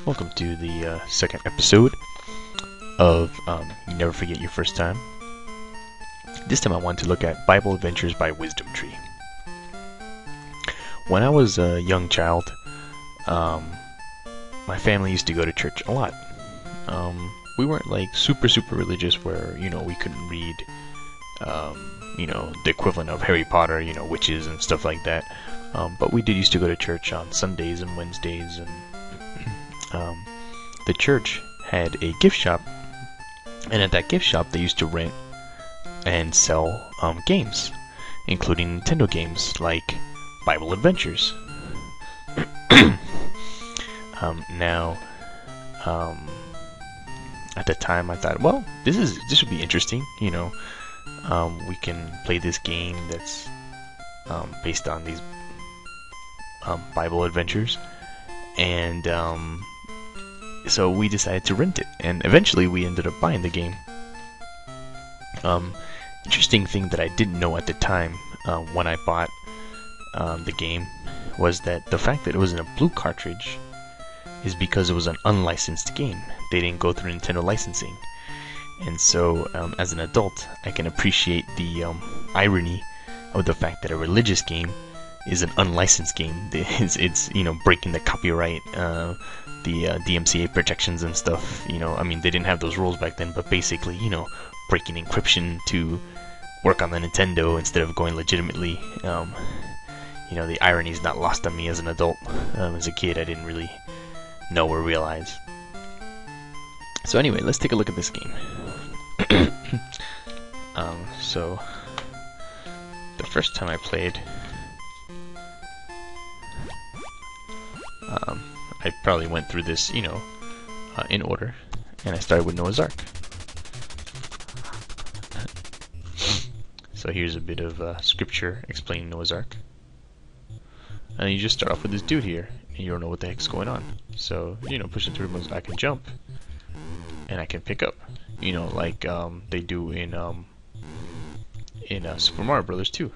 Welcome to the second episode of You Never Forget Your First Time. This time I want to look at Bible Adventures by Wisdom Tree. When I was a young child, my family used to go to church a lot. We weren't like super religious where, we couldn't read, the equivalent of Harry Potter, witches and stuff like that. But we did used to go to church on Sundays and Wednesdays, and the church had a gift shop, and at that gift shop they used to rent and sell games, including Nintendo games like Bible Adventures. Now, at the time I thought, well, this would be interesting. We can play this game that's based on these Bible adventures, and so we decided to rent it, and eventually we ended up buying the game. Interesting thing that I didn't know at the time when I bought the game was that the fact that it was in a blue cartridge is because it was an unlicensed game. They didn't go through Nintendo licensing, and so as an adult I can appreciate the irony of the fact that a religious game is an unlicensed game. It's breaking the copyright, the DMCA protections and stuff. I mean, they didn't have those rules back then, but basically, breaking encryption to work on the Nintendo instead of going legitimately. The irony is not lost on me as an adult. As a kid, I didn't really know or realize. So anyway, let's take a look at this game. So the first time I played, I probably went through this, in order, and I started with Noah's Ark. So here's a bit of scripture explaining Noah's Ark. And you just start off with this dude here, and you don't know what the heck's going on. So, pushing through moves, I can jump, and I can pick up, like they do in Super Mario Brothers 2,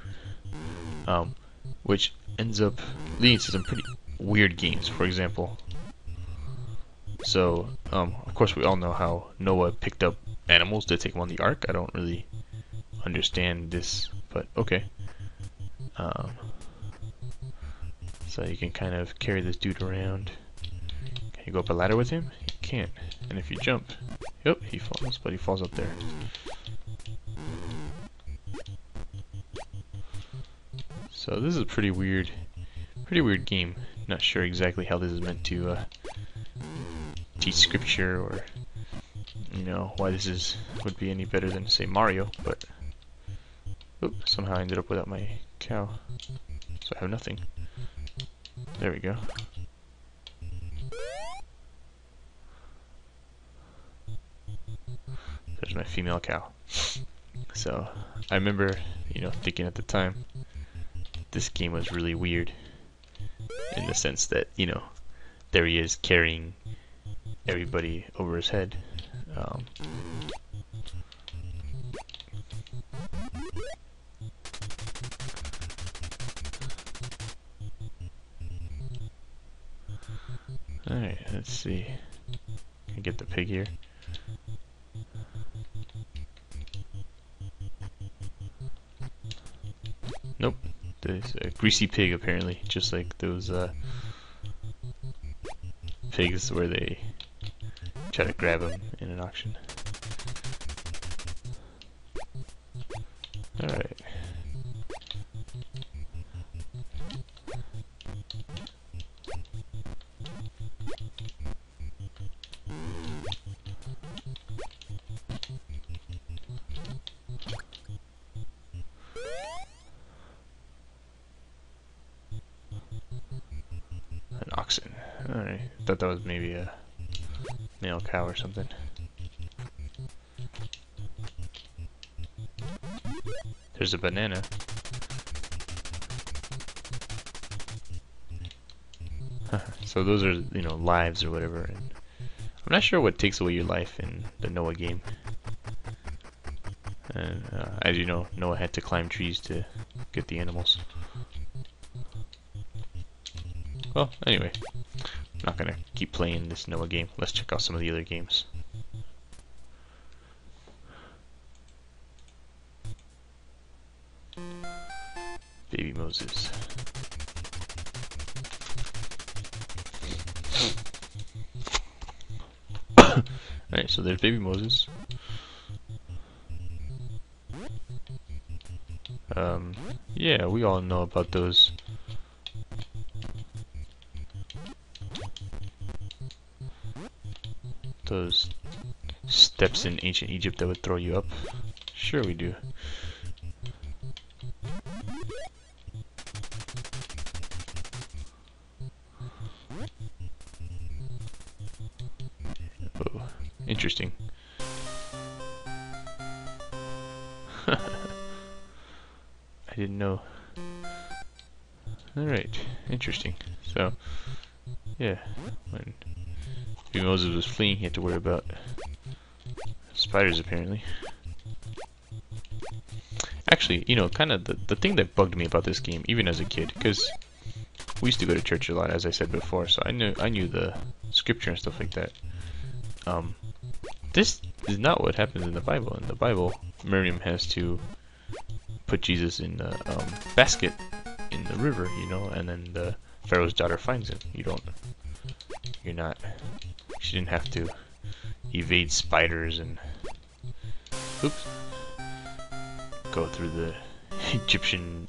which ends up leading to some pretty weird games. For example, so of course we all know how Noah picked up animals to take him on the ark. I don't really understand this, but okay. So you can kind of carry this dude around. Can you go up a ladder with him? You can't. And if you jump, yep, he falls, but he falls up there. So this is a pretty weird game. Not sure exactly how this is meant to teach scripture, or why this would be any better than, say, Mario. But oops, somehow I ended up without my cow, so I have nothing. There we go. There's my female cow. So I remember, thinking at the time, this game was really weird, in the sense that, there he is carrying everybody over his head. Alright, let's see. Can I get the pig here? Nope. There's a greasy pig, apparently, just like those pigs where they try to grab him in an auction. Alright. An oxen. Alright. Thought that was maybe a male cow or something. There's a banana. So those are, lives or whatever. And I'm not sure what takes away your life in the Noah game. And as you know, Noah had to climb trees to get the animals. Well, anyway, not gonna keep playing this Noah game. Let's check out some of the other games. Baby Moses. Alright, so there's Baby Moses. Yeah, we all know about those. Those steps in ancient Egypt that would throw you up. Sure we do. Oh, interesting. I didn't know. Alright, interesting. So, yeah, when Moses was fleeing, he had to worry about spiders, apparently. Actually, you know, kind of the thing that bugged me about this game, even as a kid, because we used to go to church a lot, as I said before, so I knew the scripture and stuff like that. This is not what happens in the Bible. In the Bible, Miriam has to put Jesus in the basket in the river, you know, and then the Pharaoh's daughter finds him. She didn't have to evade spiders and go through the Egyptian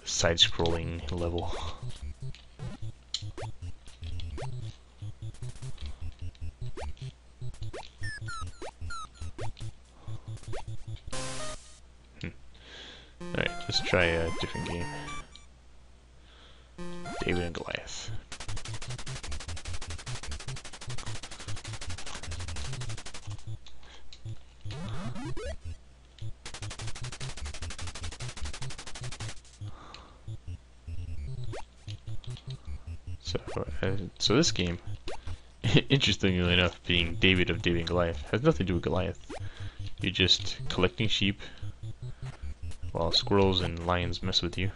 side-scrolling level. Alright, let's try a different game. David and Goliath. So this game, interestingly enough, being David of David and Goliath, has nothing to do with Goliath. You're just collecting sheep while squirrels and lions mess with you.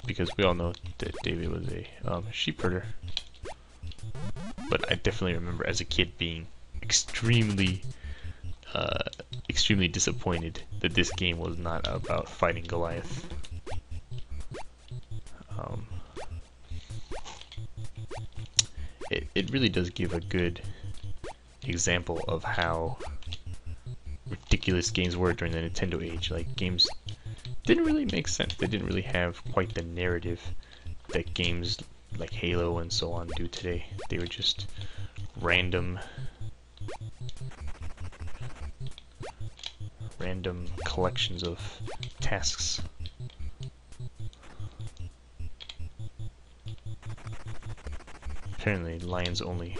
Because we all know that David was a sheep herder. But I definitely remember as a kid being extremely disappointed that this game was not about fighting Goliath. It really does give a good example of how ridiculous games were during the Nintendo age. Like, games didn't really make sense. They didn't really have quite the narrative that games like Halo and so on do today. They were just random collections of tasks. Apparently lions only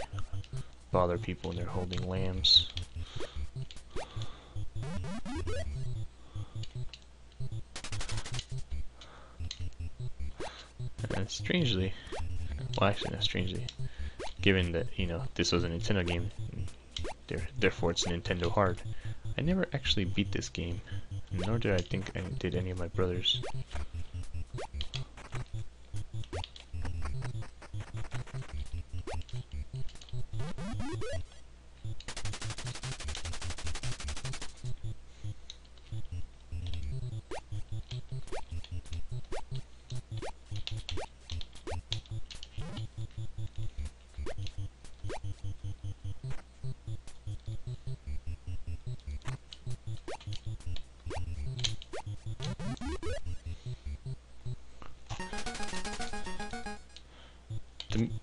bother people when they're holding lambs. And strangely, well actually not strangely, given that, you know, this was a Nintendo game, therefore it's Nintendo hard, I never actually beat this game, nor did I think I did any of my brothers.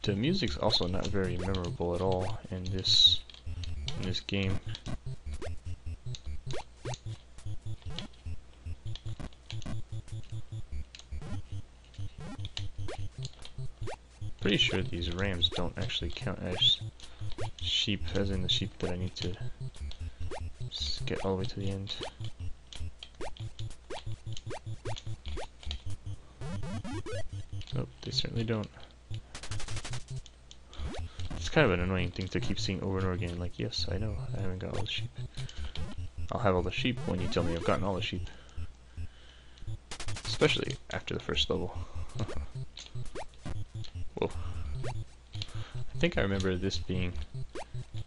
The music's also not very memorable at all in this game. Pretty sure these rams don't actually count as sheep, as in the sheep that I need to get all the way to the end. Nope, they certainly don't. It's kind of an annoying thing to keep seeing over and over again, like, yes, I know, I haven't got all the sheep. I'll have all the sheep when you tell me I've gotten all the sheep. Especially after the first level. Whoa. I think I remember this being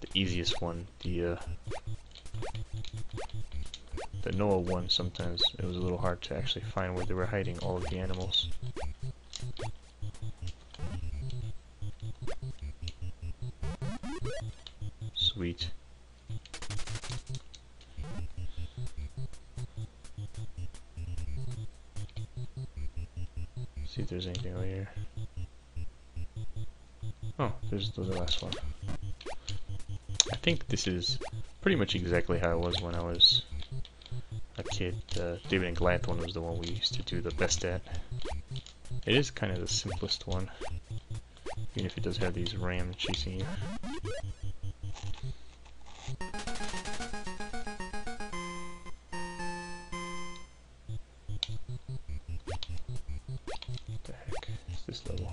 the easiest one. The Noah one, sometimes it was a little hard to actually find where they were hiding all of the animals. Sweet. See if there's anything over here. Oh, there's the last one. I think this is pretty much exactly how it was when I was a kid. The David and Goliath one was the one we used to do the best at. It is kind of the simplest one, even if it does have these rams chasing you. What the heck is this level?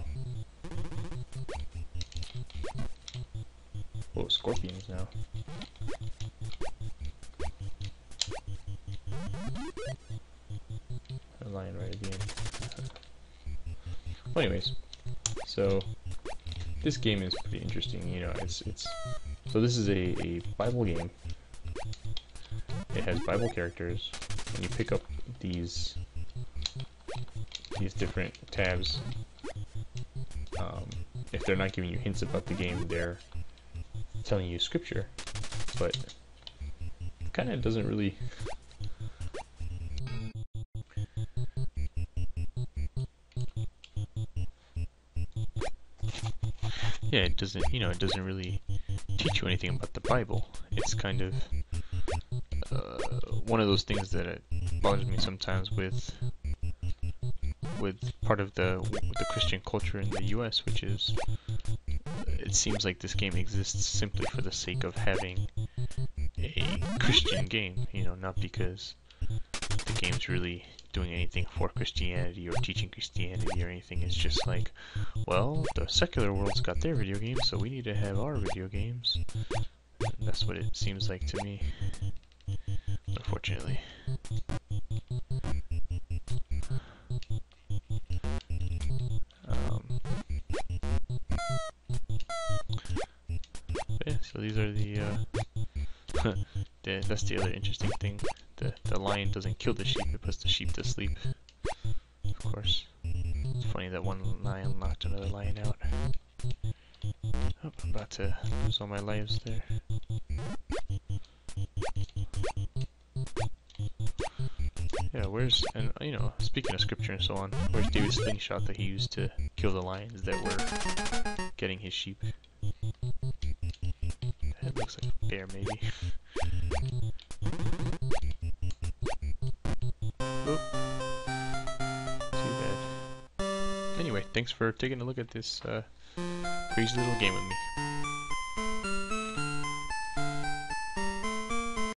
Oh, scorpions now. A lion right at the end. Well, anyways, so this game is pretty interesting. You know, it's so this is a Bible game. It has Bible characters, and you pick up these different tabs. If they're not giving you hints about the game, they're telling you scripture, but it kind of doesn't really. Yeah, it doesn't. You know, it doesn't really teach you anything about the Bible. It's kind of one of those things that bothers me sometimes with part of the Christian culture in the U.S., which is it seems like this game exists simply for the sake of having a Christian game. You know, not because the game's really doing anything for Christianity or teaching Christianity or anything. It's just like, well, the secular world's got their video games, so we need to have our video games. And that's what it seems like to me, unfortunately. Yeah, so these are the that's the other interesting thing. The lion doesn't kill the sheep, it puts the sheep to sleep. Of course. It's funny that one lion knocked another lion out. Oh, I'm about to lose all my lives there. Yeah, where's, and you know, speaking of scripture and so on, where's David's slingshot that he used to kill the lions that were getting his sheep? That looks like a bear, maybe. Oop. Too bad. Anyway, thanks for taking a look at this crazy little game with me.